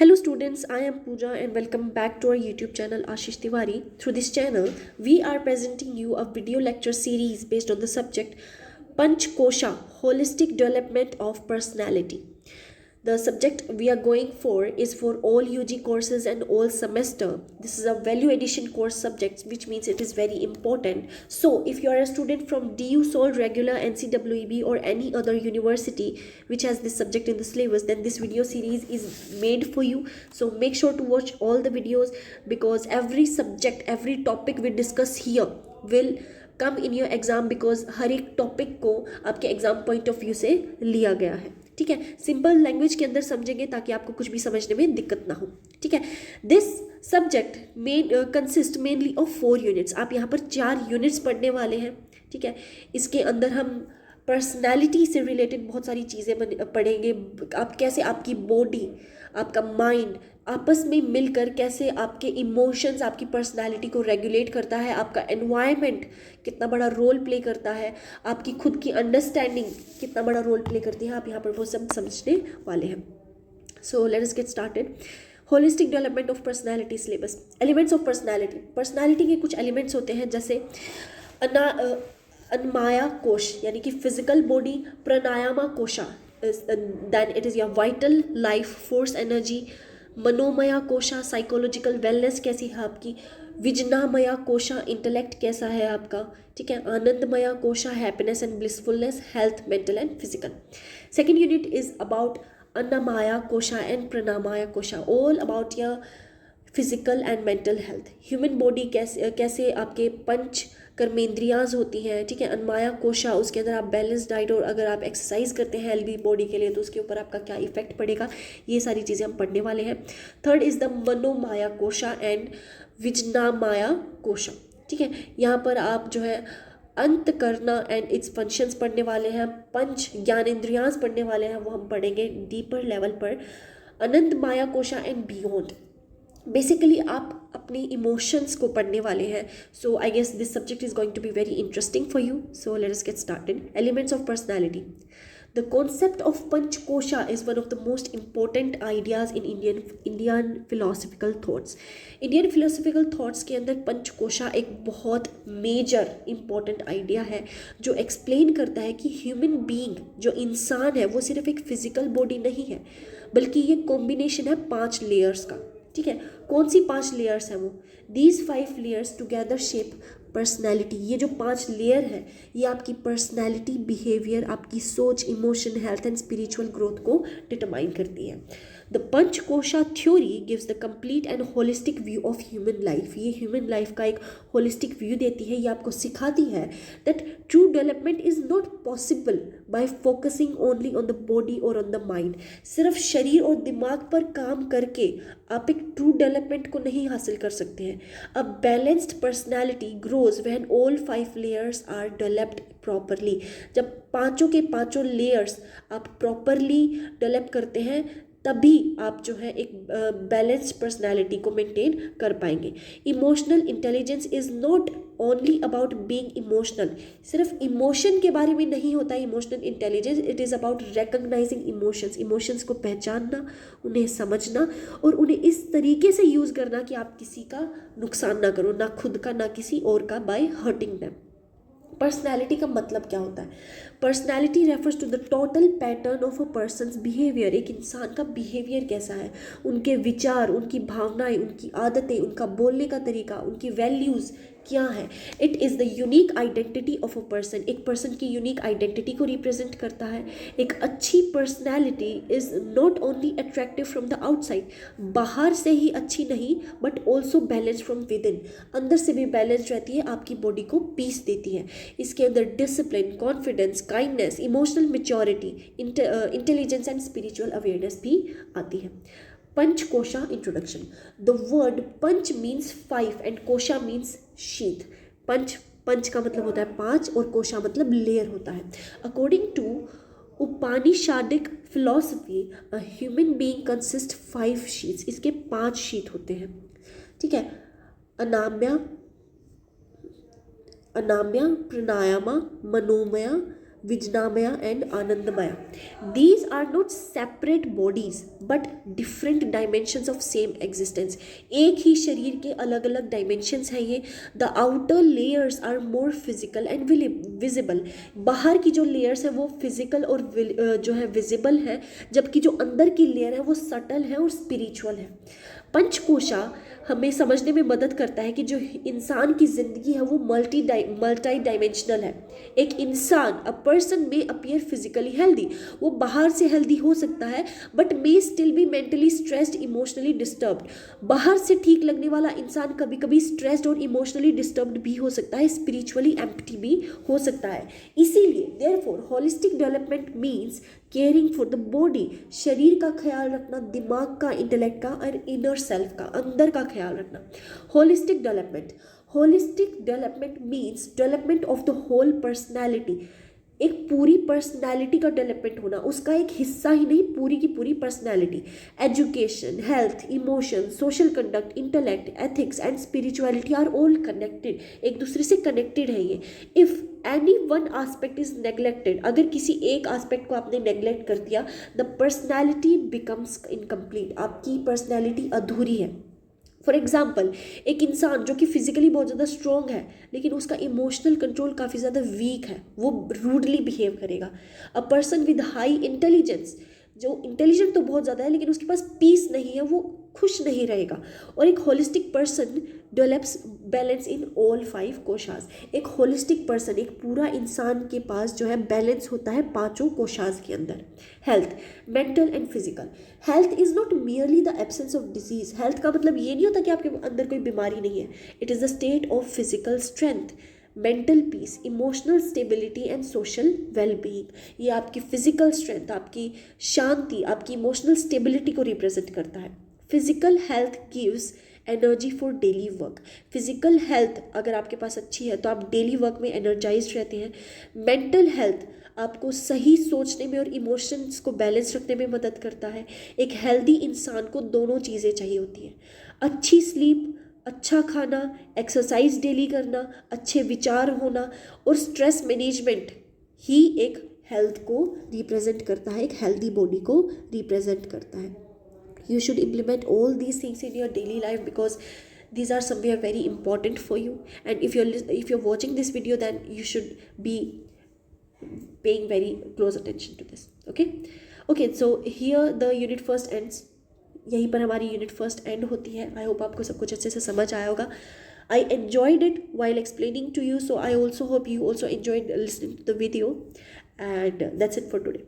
Hello students, I am Pooja and welcome back to our YouTube channel Ashish Tiwari. Through this channel, we are presenting you a video lecture series based on the subject Panch Kosha, Holistic Development of Personality. The subject we are going for is for all UG courses and all semester. This is a value addition course subject, which means it is very important. So if you are a student from DU Sol regular, NCWEB or any other university which has this subject in the syllabus, then this video series is made for you. So make sure to watch all the videos, because every subject, every topic we discuss here will come in your exam, because हर एक topic को आपके exam point of view से लिया गया है. ठीक है, simple language के अंदर समझेंगे ताकि आपको कुछ भी समझने में दिक्कत ना हो. ठीक है, this subject consist mainly of 4 units. आप यहाँ पर 4 यूनिट्स पढ़ने वाले हैं. ठीक है, इसके अंदर हम पर्सनैलिटी से रिलेटेड बहुत सारी चीज़ें पढ़ेंगे. आप कैसे आपकी बॉडी, आपका माइंड आपस में मिलकर कैसे आपके इमोशंस आपकी पर्सनालिटी को रेगुलेट करता है, आपका एनवायरनमेंट कितना बड़ा रोल प्ले करता है, आपकी खुद की अंडरस्टैंडिंग कितना बड़ा रोल प्ले करती है, आप यहाँ पर वो सब समझने वाले हैं. सो let us get started. Holistic development of personality syllabus. Elements of personality. Personality के कुछ एलिमेंट्स होते हैं, जैसे अन्माया कोश यानी कि physical body, pranamaya kosha then it is your vital life force energy, manomaya kosha psychological wellness कैसी है आपकी, विजनामया कोशा इंटेलेक्ट कैसा है आपका. ठीक है, anandamaya kosha happiness and blissfulness, health mental and physical. Second unit is about annamaya kosha and pranamaya kosha, all about your physical and mental health. Human body कैसे आपके पंच कर्मेंद्रियाज होती हैं. ठीक है, अन्माया कोशा, उसके अंदर आप बैलेंस डाइट और अगर आप एक्सरसाइज करते हैं हेल्दी बॉडी के लिए तो उसके ऊपर आपका क्या इफेक्ट पड़ेगा, ये सारी चीज़ें हम पढ़ने वाले हैं. Third is the manomaya kosha and vijnanamaya kosha. ठीक है, यहाँ पर आप जो है अंत करना एंड इट्स फंक्शंस पढ़ने वाले हैं. पंच ज्ञानेंद्रियांस पढ़ने वाले हैं, वो हम पढ़ेंगे डीपर लेवल पर. Anandamaya kosha and beyond. Basically आप अपनी इमोशंस को पढ़ने वाले हैं. So I guess this subject is going to be very interesting for you. So let us get started. Elements of personality. The concept of Panchkosha is one of the most important ideas in Indian philosophical thoughts. Indian philosophical thoughts के अंदर पंचकोशा एक बहुत major important idea है, जो explain करता है कि human being जो इंसान है वो सिर्फ एक फिजिकल बॉडी नहीं है, बल्कि ये कॉम्बिनेशन है 5 लेयर्स का. ठीक है, कौन सी 5 लेयर्स हैं वो? These 5 layers together shape personality. ये जो 5 लेयर है ये आपकी पर्सनैलिटी, बिहेवियर, आपकी सोच, emotion, health and spiritual growth को डिटरमाइन करती है. The panchakosha theory gives the complete and holistic view of human life. ये ह्यूमन लाइफ का एक होलिस्टिक व्यू देती है. ये आपको सिखाती है that true development is not possible by focusing only on the body और ऑन द माइंड. सिर्फ शरीर और दिमाग पर काम करके आप एक ट्रू डेवलपमेंट को नहीं हासिल कर सकते हैं. A balanced personality grows when all 5 layers are developed properly. जब पांचों के पांचों लेयर्स आप प्रॉपरली डेवलप करते हैं तभी आप जो है एक बैलेंस्ड पर्सनैलिटी को मेंटेन कर पाएंगे. Emotional intelligence is not only about being emotional. सिर्फ इमोशन के बारे में नहीं होता है emotional intelligence. It is about recognising emotions. Emotions को पहचानना, उन्हें समझना और उन्हें इस तरीके से यूज़ करना कि आप किसी का नुकसान ना करो, ना खुद का ना किसी और का, बाय हर्टिंग देम. पर्सनैलिटी का मतलब क्या होता है? Personality refers to the total pattern of a person's behaviour. एक इंसान का बिहेवियर कैसा है, उनके विचार, उनकी भावनाएं, उनकी आदतें, उनका बोलने का तरीका, उनकी वैल्यूज़ क्या है. It is the unique identity of a person. एक पर्सन की यूनिक आइडेंटिटी को रिप्रेजेंट करता है. एक अच्छी personality is not only attractive from the outside. बाहर से ही अच्छी नहीं, but also balance from with in. अंदर से भी बैलेंस रहती है, आपकी बॉडी को पीस देती है. इसके अंदर discipline, confidence, kindness, emotional maturity, intelligence and spiritual awareness भी आती है. Panchakosha introduction. The word panch means 5 and kosha means sheath. पंच का मतलब होता है 5 और कोशा मतलब लेयर होता है. According to Upanishadic philosophy a human being consist 5 sheaths. इसके 5 शीथ होते हैं. ठीक है, अनाम्या, प्राणायामा, Manomaya, Vijnamaya and Anandamaya. These are not separate bodies but different dimensions of same existence. एक ही शरीर के अलग अलग dimensions हैं ये. The outer layers are more physical and visible. बाहर की जो layers है वो physical और जो है visible है, जबकि जो अंदर की layer है वो subtle है और spiritual है. पंचकोशा हमें समझने में मदद करता है कि जो इंसान की ज़िंदगी है वो मल्टी डायमेंशनल है. एक इंसान, अ पर्सन में अपीयर फिजिकली हेल्दी, वो बाहर से हेल्दी हो सकता है but may still be mentally stressed, emotionally disturbed. बाहर से ठीक लगने वाला इंसान कभी कभी स्ट्रेस्ड और इमोशनली डिस्टर्ब्ड भी हो सकता है, स्पिरिचुअली एम्प्टी भी हो सकता है. इसीलिए therefore holistic development means caring for the body. शरीर का ख्याल रखना, दिमाग का, इंटेलेक्ट का और इनर सेल्फ का, अंदर का ख्याल रखना. Holistic development means development of the whole personality. एक पूरी पर्सनैलिटी का डेवलपमेंट होना, उसका एक हिस्सा ही नहीं, पूरी की पूरी personality. Education, health, emotion, social conduct, intellect, ethics and spirituality are all connected. एक दूसरे से कनेक्टेड है ये. If any one aspect is neglected, अगर किसी एक आस्पेक्ट को आपने नेग्लेक्ट कर दिया, द पर्सनैलिटी बिकम्स इनकम्प्लीट. आपकी पर्सनैलिटी अधूरी है. फॉर एग्जाम्पल, एक इंसान जो कि फिजिकली बहुत ज़्यादा स्ट्रॉन्ग है लेकिन उसका इमोशनल कंट्रोल काफ़ी ज़्यादा वीक है, वो रूडली बिहेव करेगा. A person with high intelligence, जो इंटेलिजेंट तो बहुत ज़्यादा है लेकिन उसके पास पीस नहीं है, वो खुश नहीं रहेगा. और एक holistic person develops balance in all 5 कोशास. एक होलिस्टिक पर्सन, एक पूरा इंसान के पास जो है बैलेंस होता है 5 कोशास के अंदर. Health, mental and physical. Health is not merely the absence of disease. Health का मतलब ये नहीं होता कि आपके अंदर कोई बीमारी नहीं है. It is the state of physical strength, mental peace, emotional stability and social wellbeing. ये आपकी फिजिकल स्ट्रेंथ, आपकी शांति, आपकी इमोशनल स्टेबिलिटी को रिप्रेजेंट करता है. Physical health gives energy for daily work. Physical health अगर आपके पास अच्छी है तो आप डेली वर्क में एनर्जाइज रहते हैं. मेंटल हेल्थ आपको सही सोचने में और इमोशंस को बैलेंस रखने में मदद करता है. एक हेल्दी इंसान को दोनों चीज़ें चाहिए होती हैं, अच्छी स्लीप, अच्छा खाना, एक्सरसाइज डेली करना, अच्छे विचार होना और स्ट्रेस मैनेजमेंट ही एक हेल्थ को रिप्रेजेंट करता है, एक हेल्दी बॉडी को रिप्रेजेंट करता है. You should implement all these things in your daily life because these are somewhere very important for you. And if you're watching this video, then you should be paying very close attention to this. Okay, so here the unit first ends. यहीं पर हमारी unit first and होती है. I hope आपको सब कुछ अच्छे से समझ आया होगा. I enjoyed it while explaining to you, so I also hope you also enjoyed listening to the video. And that's it for today.